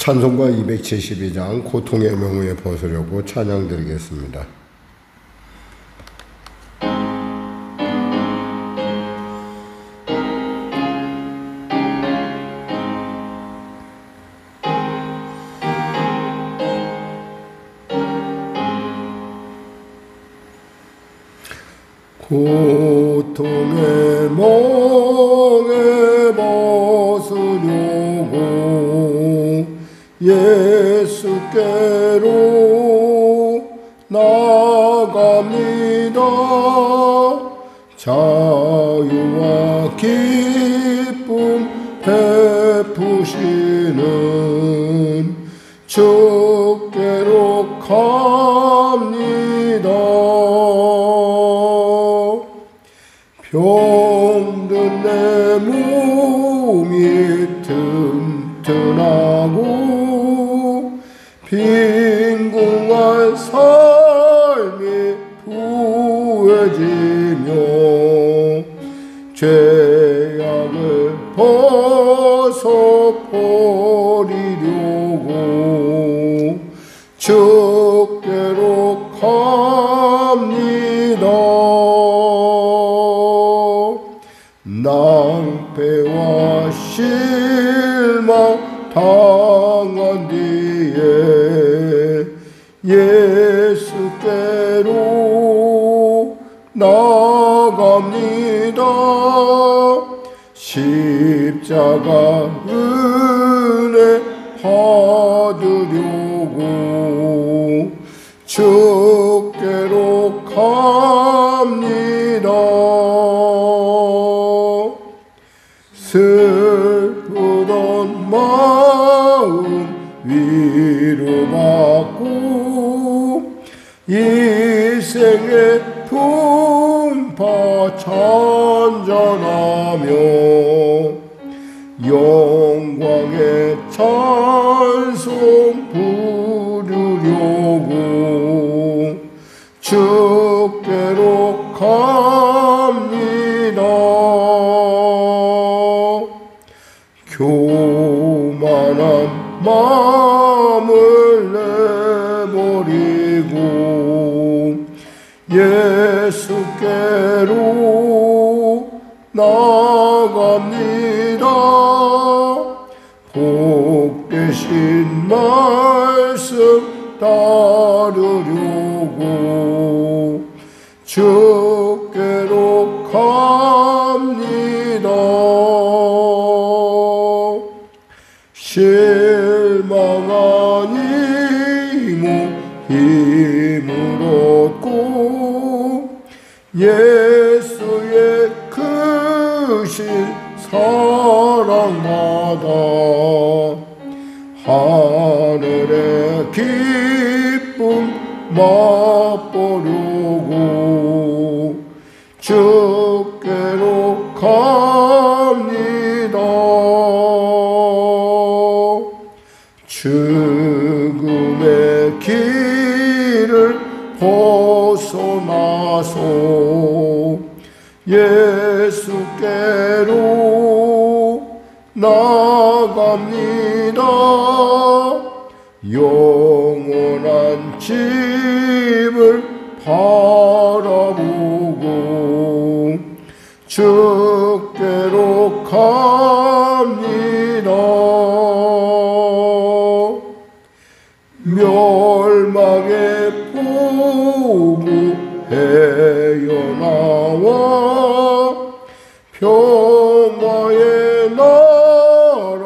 찬송가 272장 고통의 명우에 벗으려고 찬양 드리겠습니다. 고통의 멍에 벗으려고 예수께로 나갑니다. 자유와 기쁨 베푸시는 주께로 갑니다. 병든 내 몸이 튼튼하고 빈궁한 삶이 부해지며 죄악을 벗어버리려고 주께로 갑니다. 낭패와 실망 당한 뒤에 예수께로 나갑니다. 십자가 은혜 받으려고 주께로 갑니다. 슬프던 마음 위로받고 이생의 풍파 찬전하며 영광의 찬송 부르려고 주께로 갑니다. 교만한 마음을 내버리고 예수께로 나갑니다. 복되신 말씀 따르려고 주께로 갑니다. 실망 아니고 힘을 얻고 예수의 크신 사랑받아 하늘의 기쁨 맛보려고 주께로 갑니다. 죽음의 길을 벗어나서 예수께로 나갑니다. 영원한 집을 바라보고 주께로 갑니다. 멸망의 보고 헤어나와 평화의 나라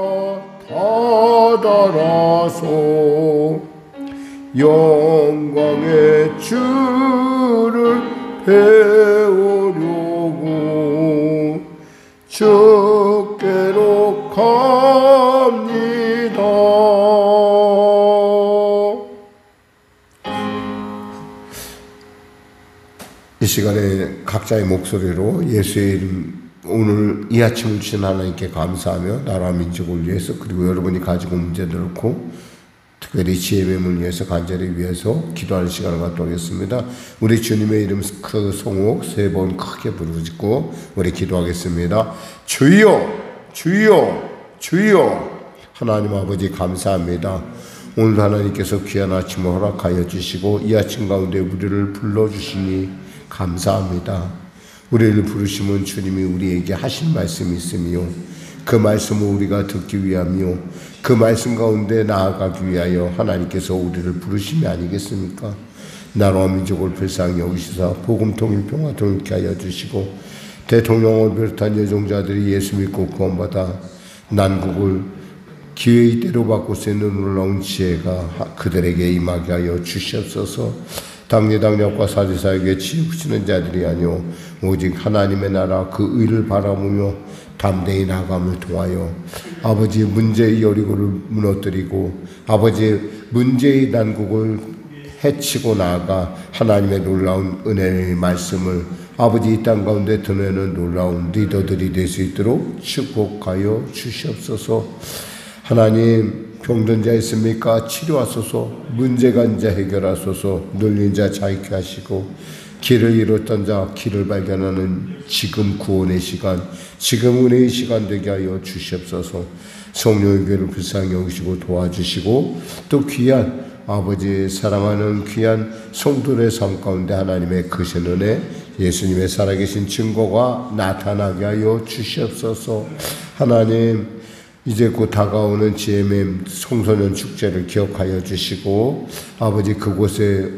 다다라서 영광의 주를 배우려고 주께로 갑니다. 이 시간에 각자의 목소리로 예수의 이름, 오늘 이 아침을 주신 하나님께 감사하며 나라 민족을 위해서 그리고 여러분이 가지고 문제들 놓고 특별히 지혜뱀을 위해서 간절히 위해서 기도하는 시간을 갖도록 하겠습니다. 우리 주님의 이름 그 성옥 3번 크게 부르짖고 우리 기도하겠습니다. 주여 주여 주여 하나님 아버지 감사합니다. 오늘 하나님께서 귀한 아침을 허락하여 주시고 이 아침 가운데 우리를 불러주시니 감사합니다. 우리를 부르시면 주님이 우리에게 하신 말씀이 있으며 그 말씀을 우리가 듣기 위하며 그 말씀 가운데 나아가기 위하여 하나님께서 우리를 부르심이 아니겠습니까? 나라와 민족을 불쌍히 여기시사 복음 통일 평화 통일케 하여 주시고 대통령을 비롯한 여종자들이 예수 믿고 구원받아 난국을 기회의 때로 바꿀 수 있는 놀라운 지혜가 그들에게 임하게 하여 주시옵소서. 당례당력과 사리사에게 치우치는 자들이 아니오 오직 하나님의 나라 그 의를 바라보며 담대히 나아감을 통하여 아버지 문제의 여리고를 무너뜨리고 아버지 문제의 난국을 해치고 나아가 하나님의 놀라운 은혜의 말씀을 아버지 이 땅 가운데 드러내는 놀라운 리더들이 될 수 있도록 축복하여 주시옵소서. 하나님 병든 자 있습니까? 치료하소서. 문제가 이제 해결하소서. 눌린 자 자유케 하시고 길을 잃었던 자 길을 발견하는 지금 구원의 시간, 지금 은혜의 시간 되게 하여 주시옵소서. 성령의 교회를 불쌍히 여기시고 도와주시고 또 귀한 아버지 사랑하는 귀한 성도의 삶 가운데 하나님의 크신 은혜 예수님의 살아계신 증거가 나타나게 하여 주시옵소서. 하나님 이제 곧 다가오는 GMM 청소년 축제를 기억하여 주시고 아버지 그곳에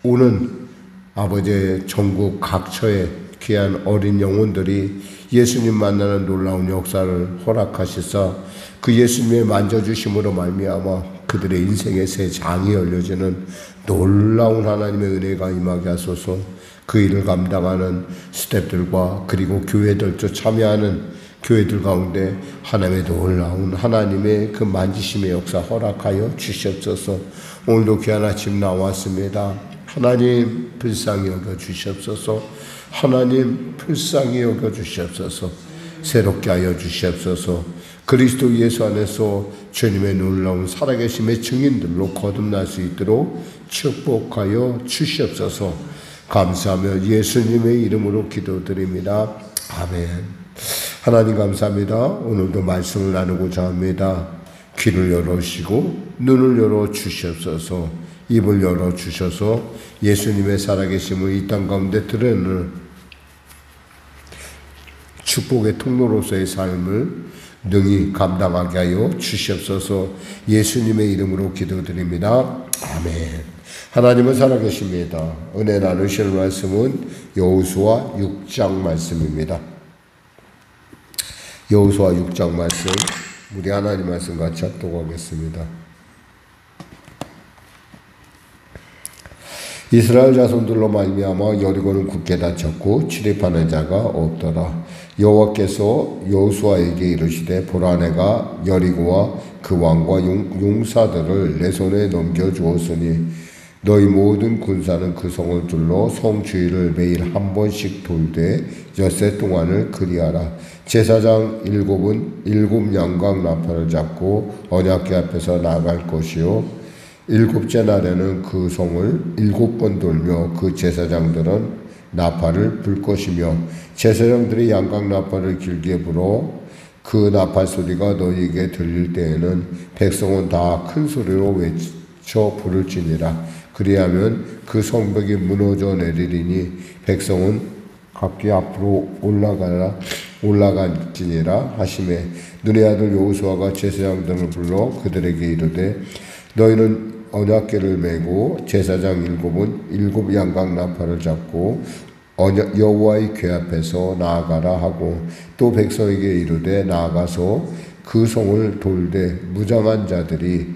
오는 아버지 전국 각처의 귀한 어린 영혼들이 예수님 만나는 놀라운 역사를 허락하시사 그 예수님의 만져주심으로 말미암아 그들의 인생의 새 장이 열려지는 놀라운 하나님의 은혜가 임하게 하소서. 그 일을 감당하는 스태프들과 그리고 교회들도 참여하는 교회들 가운데 하나님의 놀라운 하나님의 그 만지심의 역사 허락하여 주시옵소서. 오늘도 귀한 아침 나왔습니다. 하나님 불쌍히 여겨 주시옵소서. 하나님 불쌍히 여겨 주시옵소서. 새롭게 하여 주시옵소서. 그리스도 예수 안에서 주님의 놀라운 살아계심의 증인들로 거듭날 수 있도록 축복하여 주시옵소서. 감사하며 예수님의 이름으로 기도드립니다. 아멘. 하나님 감사합니다. 오늘도 말씀을 나누고자 합니다. 귀를 열어주시고 눈을 열어주시옵소서. 입을 열어주셔서 예수님의 살아계심을 이 땅 가운데 드러내는 축복의 통로로서의 삶을 능히 감당하게 하여 주시옵소서. 예수님의 이름으로 기도드립니다. 아멘. 하나님은 살아계십니다. 은혜 나누실 말씀은 여호수아 6장 말씀입니다. 여호수아 6장 말씀 우리 하나님 말씀 같이 합독하겠습니다. 이스라엘 자손들로 말미암아 여리고는 굳게 닫혔고 출입하는 자가 없더라. 여호와께서 여호수아에게 이르시되 보라 내가 여리고와 그 왕과 용사들을 내 손에 넘겨주었으니 너희 모든 군사는 그 성을 둘러 성 주위를 매일 한 번씩 돌되 엿새 동안을 그리하라. 제사장 7은 7 양각 나팔을 잡고 언약궤 앞에서 나갈 것이요 7째 날에는 그 성을 7번 돌며 그 제사장들은 나팔을 불 것이며 제사장들이 양각 나팔을 길게 불어 그 나팔 소리가 너희에게 들릴 때에는 백성은 다 큰 소리로 외쳐 부를지니라. 그리하면 그 성벽이 무너져 내리리니 백성은 각기 앞으로 올라갈지니라 하시매 눈의 아들 여호수아가 제사장들을 불러 그들에게 이르되 너희는 언약궤를 메고 제사장 7은 7 양각 나팔을 잡고 여호와의 궤 앞에서 나아가라 하고 또 백성에게 이르되 나아가서 그 성을 돌되 무장한 자들이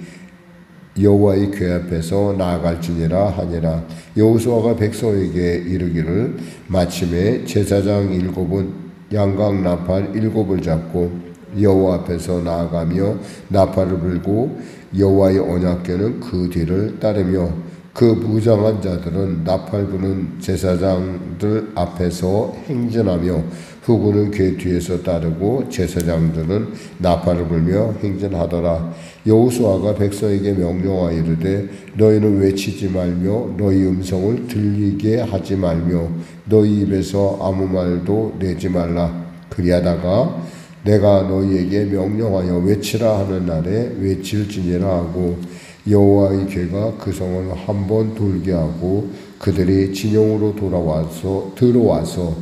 여호와의 궤 앞에서 나아갈지니라 하니라. 여호수아가 백성에게 이르기를 마침에 제사장 7은 양각 나팔 7을 잡고 여호와 앞에서 나아가며 나팔을 불고 여호와의 언약궤는 그 뒤를 따르며 그 무장한 자들은 나팔 부는 제사장들 앞에서 행진하며 후군은 궤 뒤에서 따르고 제사장들은 나팔을 불며 행진하더라. 여호수아가 백성에게 명령하여 이르되 너희는 외치지 말며 너희 음성을 들리게 하지 말며 너희 입에서 아무 말도 내지 말라. 그리하다가 내가 너희에게 명령하여 외치라 하는 날에 외칠지니라 하고 여호와의 괴가 그 성을 한 번 돌게 하고 그들이 진영으로 들어와서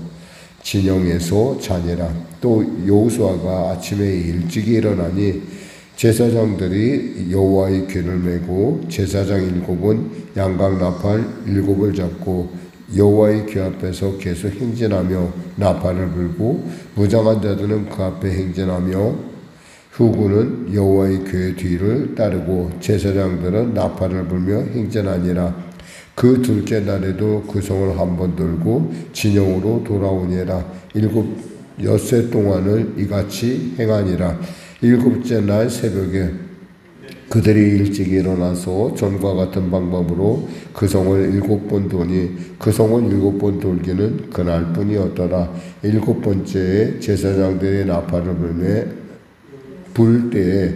진영에서 자니라. 또 여호수아가 아침에 일찍이 일어나니 제사장들이 여호와의 궤를 메고 제사장 7은 양각 나팔 7을 잡고 여호와의 궤 앞에서 계속 행진하며 나팔을 불고 무장한 자들은 그 앞에 행진하며 후군은 여호와의 궤 뒤를 따르고 제사장들은 나팔을 불며 행진하니라. 그 둘째 날에도 그 성을 한 번 돌고 진영으로 돌아오니라. 엿새 동안을 이같이 행하니라. 7째 날 새벽에 그들이 일찍 일어나서 전과 같은 방법으로 그 성을 7번 도니 그 성을 7번 돌기는 그날뿐이었더라. 7번째에 제사장들이 나팔을 불 때에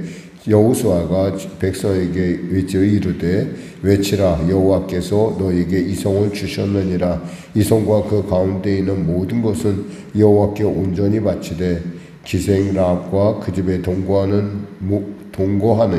여호수아가 백성에게 외쳐 이르되 외치라. 여호와께서 너에게 이 성을 주셨느니라. 이 성과 그 가운데 있는 모든 것은 여호와께 온전히 바치되 기생 라합과 그 집에 동거하는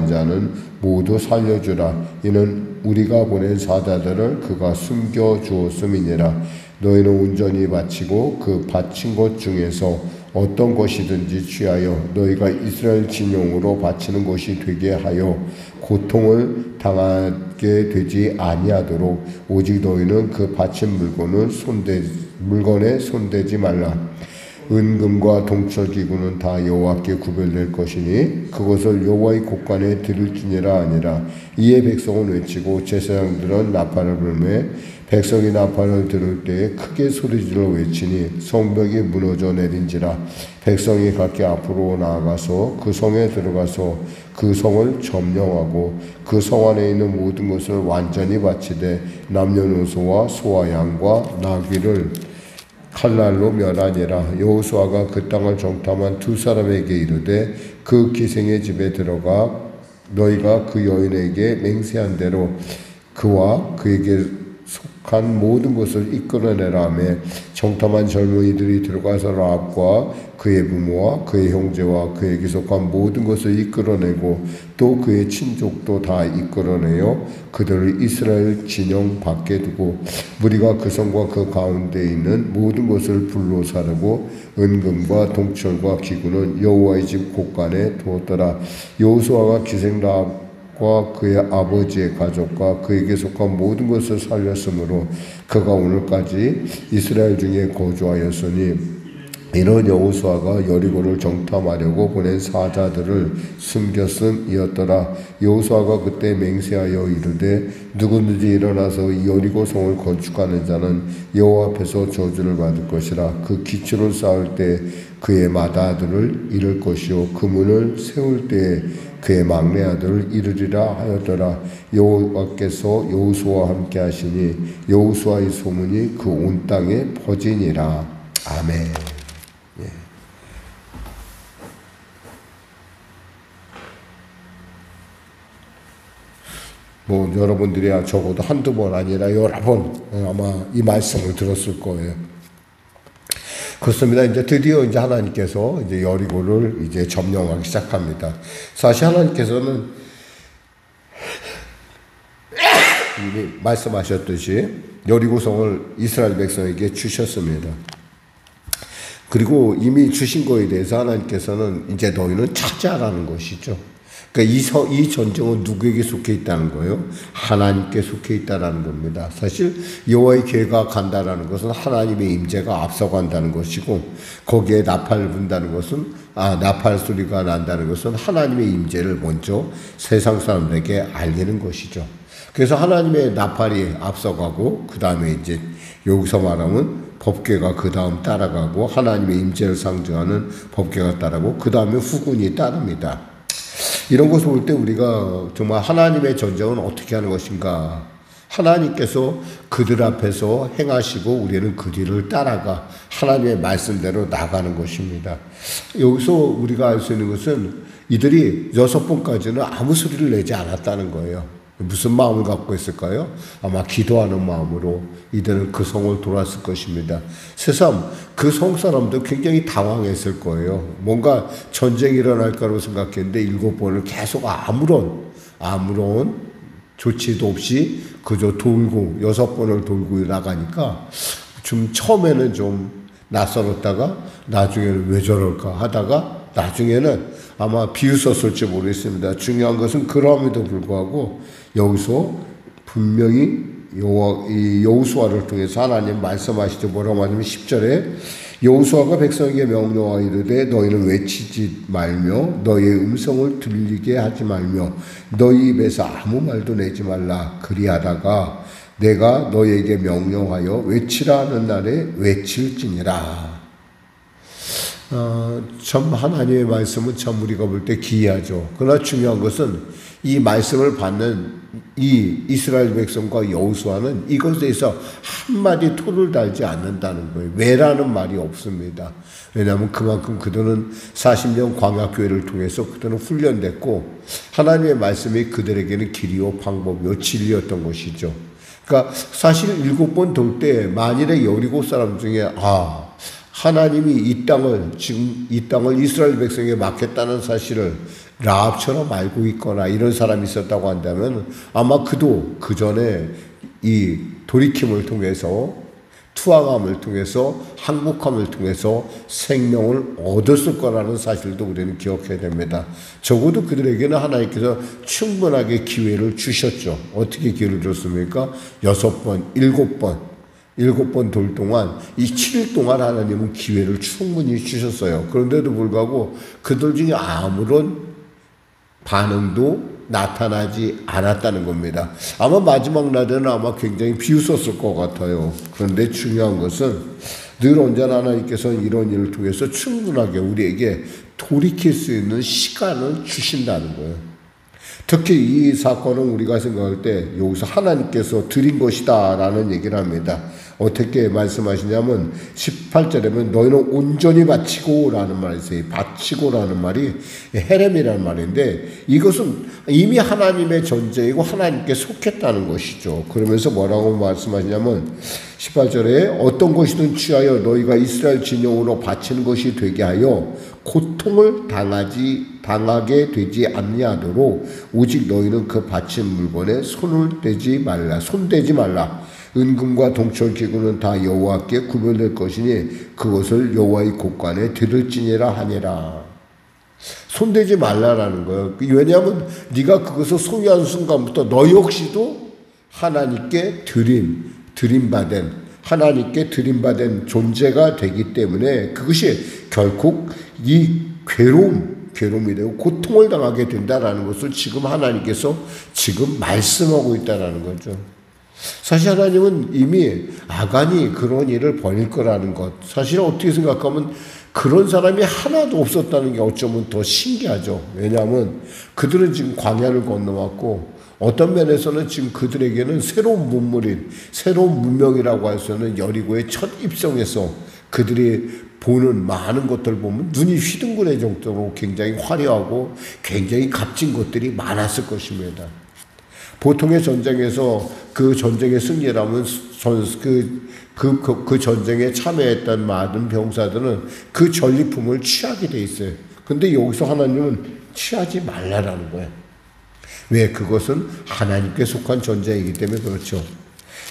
자는 모두 살려주라. 이는 우리가 보낸 사자들을 그가 숨겨 주었음이니라. 너희는 온전히 바치고 그 바친 것 중에서 어떤 것이든지 취하여 너희가 이스라엘 진영으로 바치는 것이 되게 하여 고통을 당하게 되지 아니하도록 오직 너희는 그 바친 물건에 손대지 말라. 은금과 동철기구는 다 여호와께 구별될 것이니 그것을 여호와의 곳간에 드릴지니라 아니라. 이에 백성은 외치고 제사장들은 나팔을 불매 백성이 나팔을 들을 때에 크게 소리질러 외치니 성벽이 무너져 내린지라. 백성이 각기 앞으로 나아가서 그 성에 들어가서 그 성을 점령하고 그 성 안에 있는 모든 것을 완전히 바치되 남녀노소와 소와 양과 나귀를 칼날로 멸하니라. 여호수아가 그 땅을 정탐한 두 사람에게 이르되 그 기생의 집에 들어가 너희가 그 여인에게 맹세한 대로 그와 그에게 속한 모든 것을 이끌어내라 하며 정탐한 젊은이들이 들어가서 라합과 그의 부모와 그의 형제와 그에게 속한 모든 것을 이끌어내고 또 그의 친족도 다 이끌어내어 그들을 이스라엘 진영 밖에 두고 무리가 그 성과 그 가운데 있는 모든 것을 불로 사르고 은금과 동철과 기구는 여호와의 집 곳간에 두었더라. 여호수아가 기생 라합 그의 아버지의 가족과 그에게 속한 모든 것을 살렸으므로 그가 오늘까지 이스라엘 중에 거주하였으니 이는 여호수아가 여리고를 정탐하려고 보낸 사자들을 숨겼음이었더라. 여호수아가 그때 맹세하여 이르되 누구든지 일어나서 이 여리고 성을 건축하는 자는 여호와 앞에서 저주를 받을 것이라. 그 기초를 쌓을 때 그의 맏아들을 잃을 것이요 그 문을 세울 때에 그의 막내 아들을 이르리라 하였더라. 여호와께서 여호수아와 함께 하시니 여호수아의 소문이 그 온 땅에 퍼지니라. 아멘. 예. 여러분들이 적어도 한두 번 아니라 여러 번 아마 이 말씀을 들었을 거예요. 그렇습니다. 이제 드디어 하나님께서 여리고를 점령하기 시작합니다. 사실 하나님께서는 이미 말씀하셨듯이 여리고성을 이스라엘 백성에게 주셨습니다. 그리고 이미 주신 거에 대해서 하나님께서는 이제 너희는 차지하라는 것이죠. 그러니까 이 전쟁은 누구에게 속해 있다는 거예요? 하나님께 속해 있다라는 겁니다. 사실 여호와의 궤가 간다라는 것은 하나님의 임재가 앞서간다는 것이고 거기에 나팔을 분다는 것은 나팔 소리가 난다는 것은 하나님의 임재를 먼저 세상 사람들에게 알리는 것이죠. 그래서 하나님의 나팔이 앞서가고 그 다음에 여기서 말하면 법궤가 그 다음 따라가고 하나님의 임재를 상징하는 법궤가 따라가고 그 다음에 후군이 따릅니다. 이런 것을 볼 때 우리가 정말 하나님의 전쟁은 어떻게 하는 것인가? 하나님께서 그들 앞에서 행하시고 우리는 그 뒤를 따라가 하나님의 말씀대로 나가는 것입니다. 여기서 우리가 알 수 있는 것은 이들이 6번까지는 아무 소리를 내지 않았다는 거예요. 무슨 마음을 갖고 있을까요? 아마 기도하는 마음으로 이들은 그 성을 돌았을 것입니다. 새삼 그 성 사람도 굉장히 당황했을 거예요. 뭔가 전쟁이 일어날 거라고 생각했는데 7번을 계속 아무런 조치도 없이 그저 돌고 6번을 돌고 나가니까 좀 처음에는 좀 낯설었다가 나중에는 왜 저럴까 하다가 나중에는 아마 비웃었을지 모르겠습니다. 중요한 것은 그럼에도 불구하고 여기서 분명히 여호수아를 통해서 하나님 말씀하시죠. 뭐라고 하냐면 10절에 여호수아가 백성에게 명령하여 이르되 너희는 외치지 말며 너희의 음성을 들리게 하지 말며 너희 입에서 아무 말도 내지 말라. 그리하다가 내가 너희에게 명령하여 외치라 하는 날에 외칠지니라. 참 하나님의 말씀은 참 우리가 볼 때 기이하죠. 그러나 중요한 것은 이 말씀을 받는 이 이스라엘 백성과 여호수아는 이것에 대해서 한마디 토를 달지 않는다는 거예요. 왜라는 말이 없습니다. 왜냐하면 그만큼 그들은 40년 광야교회를 통해서 그들은 훈련됐고 하나님의 말씀이 그들에게는 길이요 방법이요 진리였던 것이죠. 그러니까 사실 7번 돌 때 만일에 여리고 사람 중에 하나님이 이 땅을 이스라엘 백성에게 맡겼다는 사실을 라합처럼 알고 있거나 이런 사람이 있었다고 한다면 아마 그도 그 전에 이 돌이킴을 통해서 투항함을 통해서 항복함을 통해서 생명을 얻었을 거라는 사실도 우리는 기억해야 됩니다. 적어도 그들에게는 하나님께서 충분하게 기회를 주셨죠. 어떻게 기회를 줬습니까? 6번, 7번 돌 동안 이 7일 동안 하나님은 기회를 충분히 주셨어요. 그런데도 불구하고 그들 중에 아무런 반응도 나타나지 않았다는 겁니다. 아마 마지막 날에는 아마 굉장히 비웃었을 것 같아요. 그런데 중요한 것은 늘 언제나 하나님께서는 이런 일을 통해서 충분하게 우리에게 돌이킬 수 있는 시간을 주신다는 거예요. 특히 이 사건은 우리가 생각할 때 여기서 하나님께서 드린 것이다 라는 얘기를 합니다. 어떻게 말씀하시냐면 18절에는 너희는 온전히 바치고 라는 말이 있어요. 바치고 라는 말이 헤렘이라는 말인데 이것은 이미 하나님의 존재이고 하나님께 속했다는 것이죠. 그러면서 뭐라고 말씀하시냐면 18절에 어떤 것이든 취하여 너희가 이스라엘 진영으로 바치는 것이 되게 하여 고통을 당하게 되지 아니하도록 오직 너희는 그 바친 물건에 손대지 말라. 은금과 동철 기구는 다 여호와께 구별될 것이니 그것을 여호와의 곳간에 드릴지니라 하니라. 손대지 말라라는 거예요. 왜냐하면 네가 그것을 소유한 순간부터 너 역시도 하나님께 하나님께 드림받은 존재가 되기 때문에 그것이 결국 이 괴로움이 되고 고통을 당하게 된다라는 것을 지금 하나님께서 지금 말씀하고 있다라는 거죠. 사실 하나님은 이미 아간이 그런 일을 벌일 거라는 것, 사실 어떻게 생각하면 그런 사람이 하나도 없었다는 게 어쩌면 더 신기하죠. 왜냐하면 그들은 지금 광야를 건너왔고 어떤 면에서는 지금 그들에게는 새로운 문명이라고 할 수 있는 여리고의 첫 입성에서 그들이 보는 많은 것들 보면 눈이 휘둥그레 정도로 굉장히 화려하고 굉장히 값진 것들이 많았을 것입니다. 보통의 전쟁에서 그 전쟁의 승리라면 그 전쟁에 참여했던 많은 병사들은 그 전리품을 취하게 돼 있어요. 근데 여기서 하나님은 취하지 말라라는 거예요. 왜? 그것은 하나님께 속한 전쟁이기 때문에 그렇죠.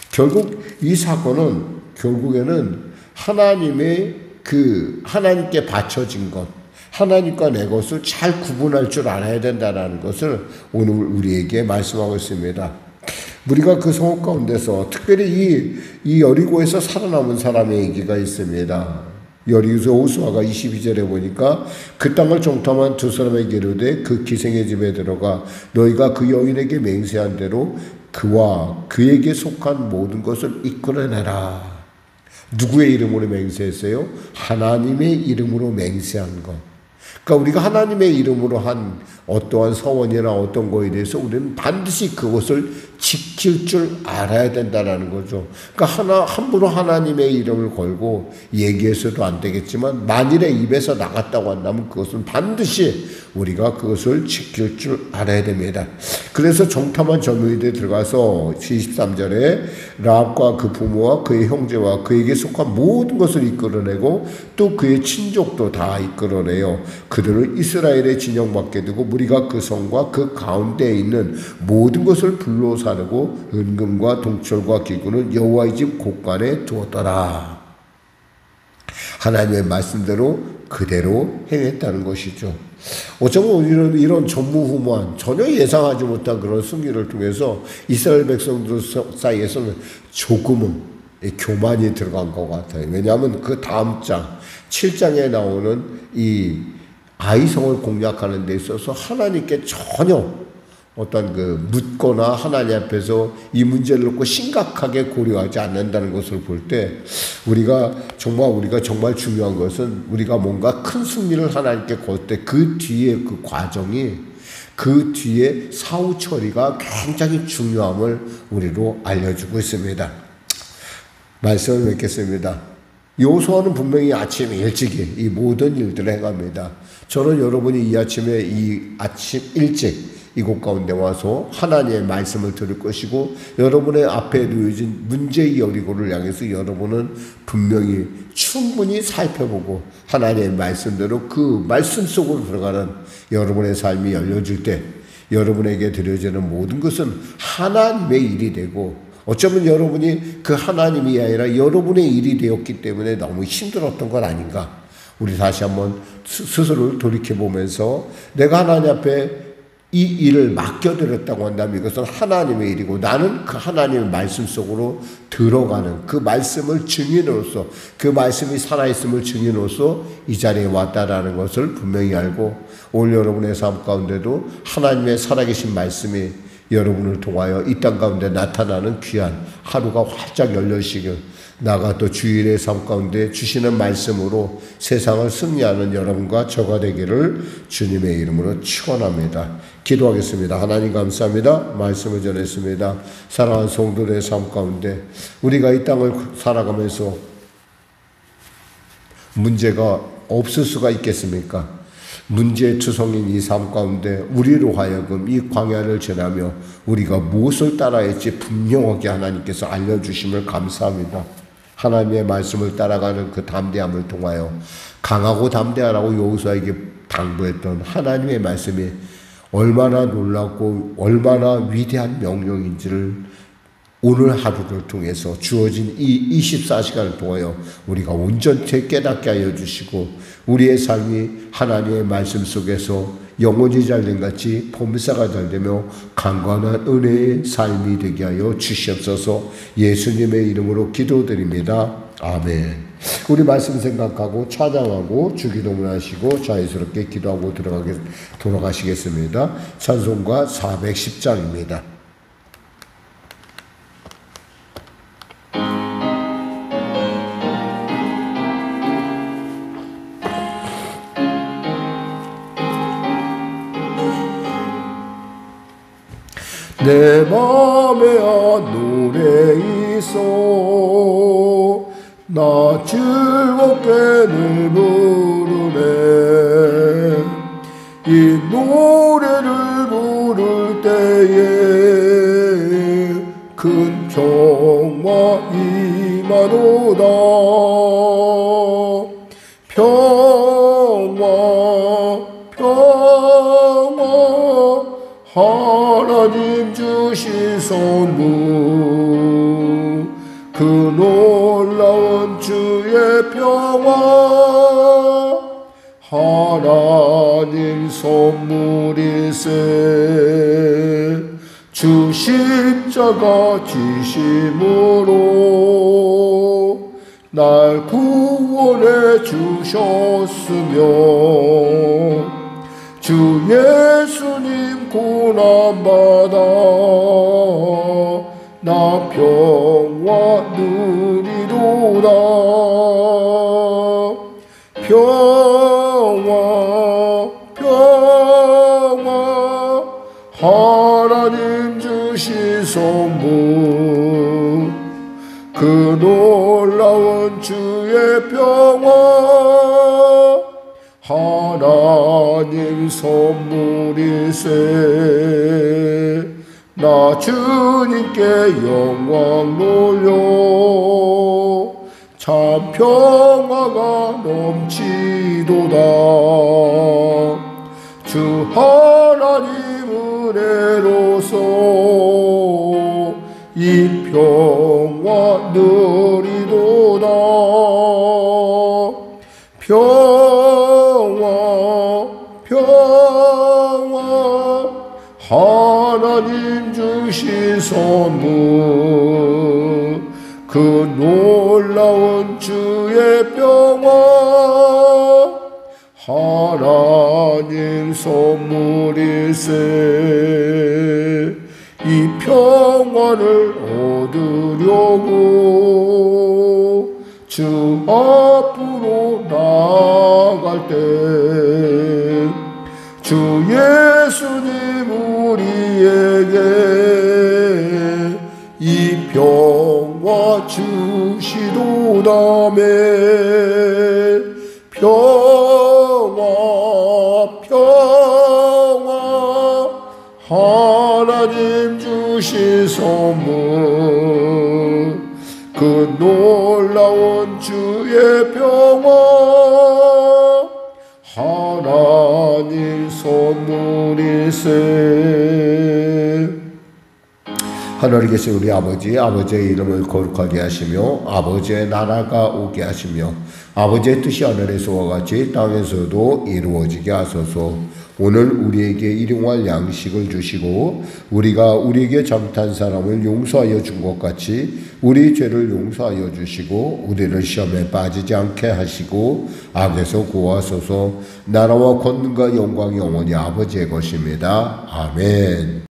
결국 이 사건은 결국에는 하나님께 바쳐진 것, 하나님과 내 것을 잘 구분할 줄 알아야 된다는 것을 오늘 우리에게 말씀하고 있습니다. 우리가 그 성읍 가운데서 특별히 이 여리고에서 살아남은 사람의 얘기가 있습니다. 여호수아가 22절에 보니까 그 땅을 정탐한 두 사람에게 이르되 그 기생의 집에 들어가 너희가 그 여인에게 맹세한 대로 그와 그에게 속한 모든 것을 이끌어내라. 누구의 이름으로 맹세했어요? 하나님의 이름으로 맹세한 것. 그러니까 우리가 하나님의 이름으로 한 어떠한 서원이나 어떤 거에 대해서 우리는 반드시 그것을 지킬 줄 알아야 된다는 거죠. 그러니까 함부로 하나님의 이름을 걸고 얘기해서도 안 되겠지만 만일에 입에서 나갔다고 한다면 그것은 반드시 우리가 그것을 지킬 줄 알아야 됩니다. 그래서 정탐한 젊은이들이 들어가서 23절에 라합과 그 부모와 그의 형제와 그에게 속한 모든 것을 이끌어내고 또 그의 친족도 다 이끌어내요. 그들을 이스라엘의 진영 밖에 두고 우리가 그 성과 그 가운데에 있는 모든 것을 불로 사르고 은금과 동철과 기구는 여호와의 집 곳간에 두었더라. 하나님의 말씀대로 그대로 행했다는 것이죠. 어쩌면 이런 전무후무한 전혀 예상하지 못한 그런 승리를 통해서 이스라엘 백성들 사이에서는 조금은 교만이 들어간 것 같아요. 왜냐하면 그 다음 장 7장에 나오는 이 아이성을 공략하는 데 있어서 하나님께 전혀 어떤 묻거나 하나님 앞에서 이 문제를 놓고 심각하게 고려하지 않는다는 것을 볼 때 우리가 정말 중요한 것은 우리가 뭔가 큰 승리를 하나님께 걸 때 그 뒤에 그 과정이 그 뒤에 사후 처리가 굉장히 중요함을 우리로 알려주고 있습니다. 말씀을 맺겠습니다. 여호수아는 분명히 아침 일찍이 이 모든 일들을 행합니다. 저는 여러분이 이 아침에 이 아침 일찍 이곳 가운데 와서 하나님의 말씀을 들을 것이고 여러분의 앞에 놓여진 문제의 여리고를 향해서 여러분은 분명히 충분히 살펴보고 하나님의 말씀대로 그 말씀 속으로 들어가는 여러분의 삶이 열려질 때 여러분에게 드려지는 모든 것은 하나님의 일이 되고 어쩌면 여러분이 그 하나님이 아니라 여러분의 일이 되었기 때문에 너무 힘들었던 건 아닌가. 우리 다시 한번 스스로를 돌이켜보면서 내가 하나님 앞에 이 일을 맡겨드렸다고 한다면 이것은 하나님의 일이고 나는 그 하나님의 말씀 속으로 들어가는 그 말씀을 증인으로서 그 말씀이 살아있음을 증인으로서 이 자리에 왔다라는 것을 분명히 알고 오늘 여러분의 삶 가운데도 하나님의 살아계신 말씀이 여러분을 통하여 이 땅 가운데 나타나는 귀한 하루가 활짝 열려지길 나가 또 주일의 삶 가운데 주시는 말씀으로 세상을 승리하는 여러분과 저가 되기를 주님의 이름으로 축원합니다. 기도하겠습니다. 하나님 감사합니다. 말씀을 전했습니다. 사랑하는 성도들의 삶 가운데 우리가 이 땅을 살아가면서 문제가 없을 수가 있겠습니까? 문제투성인 이 삶 가운데 우리로 하여금 이 광야를 지나며 우리가 무엇을 따라야 할지 분명하게 하나님께서 알려주심을 감사합니다. 하나님의 말씀을 따라가는 그 담대함을 통하여 강하고 담대하라고 여호수아에게 당부했던 하나님의 말씀이 얼마나 놀랍고 얼마나 위대한 명령인지를 오늘 하루를 통해서 주어진 이 24시간을 통하여 우리가 온전히 깨닫게 하여 주시고 우리의 삶이 하나님의 말씀 속에서 영혼이 잘된 같이 봄사가 잘되며 강건한 은혜의 삶이 되게 하여 주시옵소서. 예수님의 이름으로 기도드립니다. 아멘. 우리 말씀 생각하고 찬양하고 주기도문 하시고 자유스럽게 기도하고 돌아가시겠습니다. 찬송가 410장입니다. 내 맘에 노래 있어 나 즐겁게 늘 부르네 이 노래를 부를 때에 큰 평화 임하도다 평화 하나님 주신 선물 그 놀라운 주의 평화 하나님 선물일세 주 십자가 지심으로 날 구원해 주셨으며 주 예수님 고난받아 나 평화 누리도다 평화 하나님 주신 선물 그 놀라운 주의 평화 하나님 선물이세 나 주님께 영광 돌려 참 평화가 넘치도다 주 하나님 은혜로서 이 평화 누리도다 평화 하나님 주신 선물 그 놀라운 주의 평화 하나님 선물일세 이 평화를 얻으려고 주 앞으로 나아갈 때 주 예수님 우리에게 이 평화 주시도다매 평화 하나님 주신 선물 그 놀라운 주의 평화 하나님 선물이세 하늘에 계신 우리 아버지의 이름을 거룩하게 하시며 아버지의 나라가 오게 하시며 아버지의 뜻이 하늘에서와 같이 땅에서도 이루어지게 하소서. 오늘 우리에게 일용할 양식을 주시고 우리가 우리에게 잘못한 사람을 용서하여 준 것 같이 우리 죄를 용서하여 주시고 우리를 시험에 빠지지 않게 하시고 악에서 구하소서. 나라와 권능과 영광이 영원히 아버지의 것입니다. 아멘.